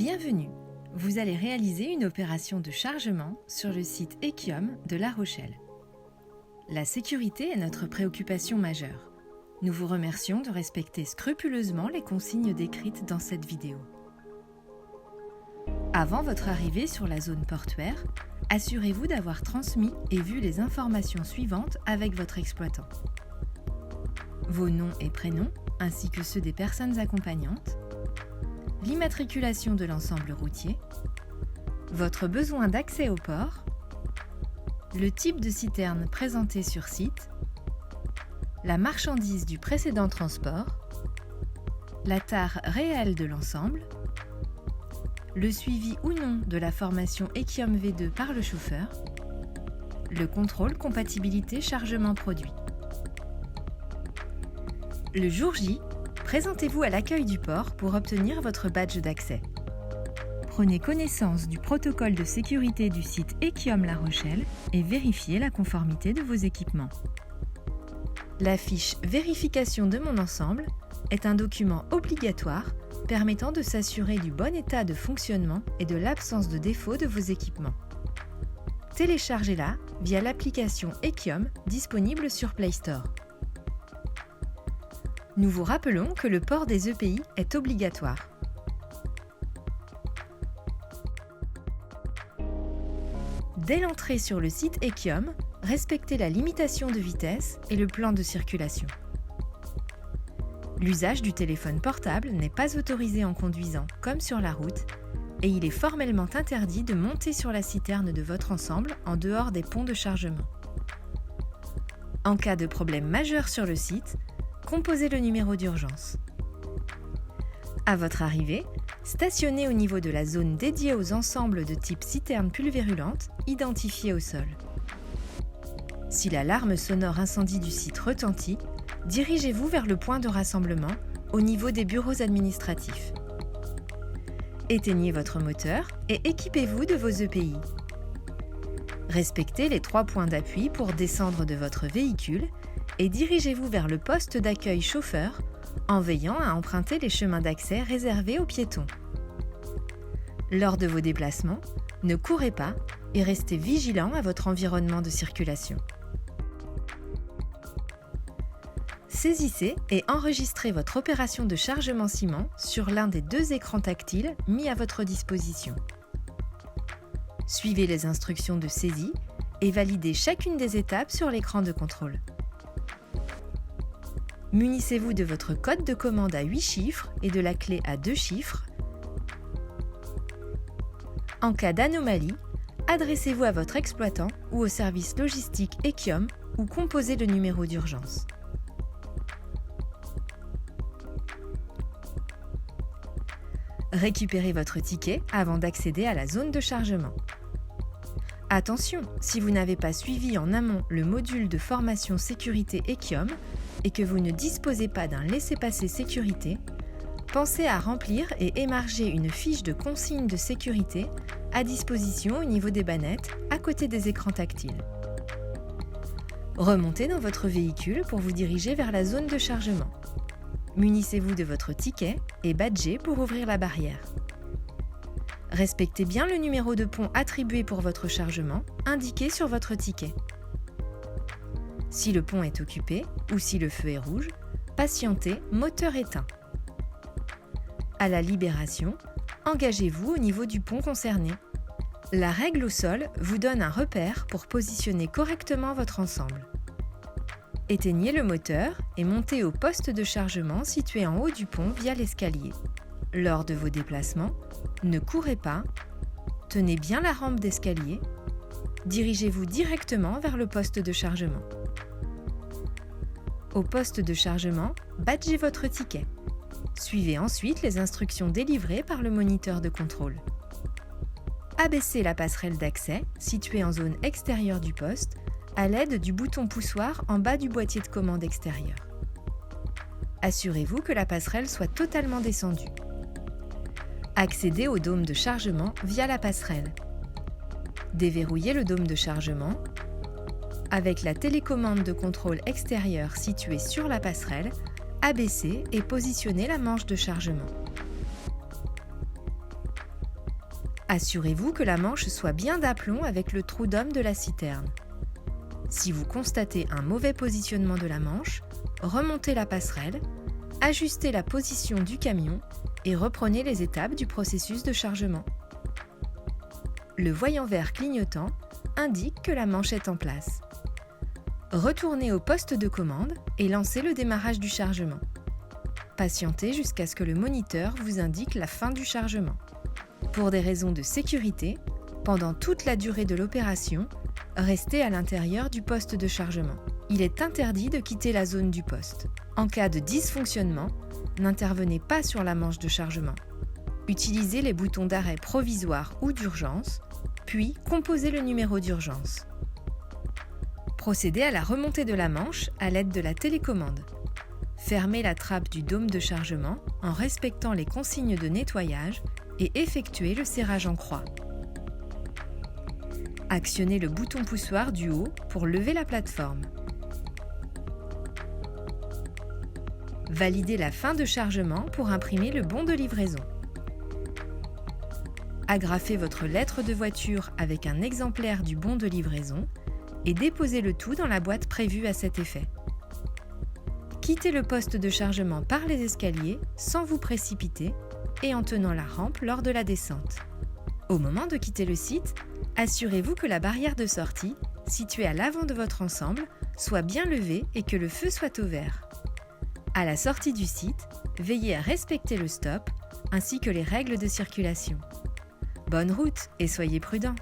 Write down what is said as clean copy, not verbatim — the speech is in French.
Bienvenue! Vous allez réaliser une opération de chargement sur le site Ekiom de La Rochelle. La sécurité est notre préoccupation majeure. Nous vous remercions de respecter scrupuleusement les consignes décrites dans cette vidéo. Avant votre arrivée sur la zone portuaire, assurez-vous d'avoir transmis et vu les informations suivantes avec votre exploitant. Vos noms et prénoms, ainsi que ceux des personnes accompagnantes, l'immatriculation de l'ensemble routier, votre besoin d'accès au port, le type de citerne présenté sur site, la marchandise du précédent transport, la tare réelle de l'ensemble, le suivi ou non de la formation Ekiom V2 par le chauffeur, le contrôle compatibilité chargement produit. Le jour J, présentez-vous à l'accueil du port pour obtenir votre badge d'accès. Prenez connaissance du protocole de sécurité du site Ekiom La Rochelle et vérifiez la conformité de vos équipements. La fiche « Vérification de mon ensemble » est un document obligatoire permettant de s'assurer du bon état de fonctionnement et de l'absence de défaut de vos équipements. Téléchargez-la via l'application Ekiom disponible sur Play Store. Nous vous rappelons que le port des EPI est obligatoire. Dès l'entrée sur le site Ekiom, respectez la limitation de vitesse et le plan de circulation. L'usage du téléphone portable n'est pas autorisé en conduisant, comme sur la route, et il est formellement interdit de monter sur la citerne de votre ensemble en dehors des ponts de chargement. En cas de problème majeur sur le site, composez le numéro d'urgence. À votre arrivée, stationnez au niveau de la zone dédiée aux ensembles de type citerne pulvérulente identifiée au sol. Si l'alarme sonore incendie du site retentit, dirigez-vous vers le point de rassemblement au niveau des bureaux administratifs. Éteignez votre moteur et équipez-vous de vos EPI. Respectez les 3 points d'appui pour descendre de votre véhicule et dirigez-vous vers le poste d'accueil chauffeur en veillant à emprunter les chemins d'accès réservés aux piétons. Lors de vos déplacements, ne courez pas et restez vigilant à votre environnement de circulation. Saisissez et enregistrez votre opération de chargement ciment sur l'un des 2 écrans tactiles mis à votre disposition. Suivez les instructions de saisie et validez chacune des étapes sur l'écran de contrôle. Munissez-vous de votre code de commande à 8 chiffres et de la clé à 2 chiffres. En cas d'anomalie, adressez-vous à votre exploitant ou au service logistique Ekiom ou composez le numéro d'urgence. Récupérez votre ticket avant d'accéder à la zone de chargement. Attention, si vous n'avez pas suivi en amont le module de formation sécurité Ekiom et que vous ne disposez pas d'un laissez-passer sécurité, pensez à remplir et émarger une fiche de consigne de sécurité à disposition au niveau des bannettes à côté des écrans tactiles. Remontez dans votre véhicule pour vous diriger vers la zone de chargement. Munissez-vous de votre ticket et badgez pour ouvrir la barrière. Respectez bien le numéro de pont attribué pour votre chargement, indiqué sur votre ticket. Si le pont est occupé ou si le feu est rouge, patientez, moteur éteint. À la libération, engagez-vous au niveau du pont concerné. La règle au sol vous donne un repère pour positionner correctement votre ensemble. Éteignez le moteur et montez au poste de chargement situé en haut du pont via l'escalier. Lors de vos déplacements, ne courez pas, tenez bien la rampe d'escalier, dirigez-vous directement vers le poste de chargement. Au poste de chargement, badgez votre ticket. Suivez ensuite les instructions délivrées par le moniteur de contrôle. Abaissez la passerelle d'accès, située en zone extérieure du poste, à l'aide du bouton poussoir en bas du boîtier de commande extérieur. Assurez-vous que la passerelle soit totalement descendue. Accédez au dôme de chargement via la passerelle. Déverrouillez le dôme de chargement. Avec la télécommande de contrôle extérieur située sur la passerelle, abaissez et positionnez la manche de chargement. Assurez-vous que la manche soit bien d'aplomb avec le trou d'homme de la citerne. Si vous constatez un mauvais positionnement de la manche, remontez la passerelle, ajustez la position du camion et reprenez les étapes du processus de chargement. Le voyant vert clignotant indique que la manche est en place. Retournez au poste de commande et lancez le démarrage du chargement. Patientez jusqu'à ce que le moniteur vous indique la fin du chargement. Pour des raisons de sécurité, pendant toute la durée de l'opération, restez à l'intérieur du poste de chargement. Il est interdit de quitter la zone du poste. En cas de dysfonctionnement, n'intervenez pas sur la manche de chargement. Utilisez les boutons d'arrêt provisoire ou d'urgence, puis composez le numéro d'urgence. Procédez à la remontée de la manche à l'aide de la télécommande. Fermez la trappe du dôme de chargement en respectant les consignes de nettoyage et effectuez le serrage en croix. Actionnez le bouton poussoir du haut pour lever la plateforme. Validez la fin de chargement pour imprimer le bon de livraison. Agrafez votre lettre de voiture avec un exemplaire du bon de livraison et déposez le tout dans la boîte prévue à cet effet. Quittez le poste de chargement par les escaliers sans vous précipiter et en tenant la rampe lors de la descente. Au moment de quitter le site, assurez-vous que la barrière de sortie, située à l'avant de votre ensemble, soit bien levée et que le feu soit au vert. À la sortie du site, veillez à respecter le stop ainsi que les règles de circulation. Bonne route et soyez prudents!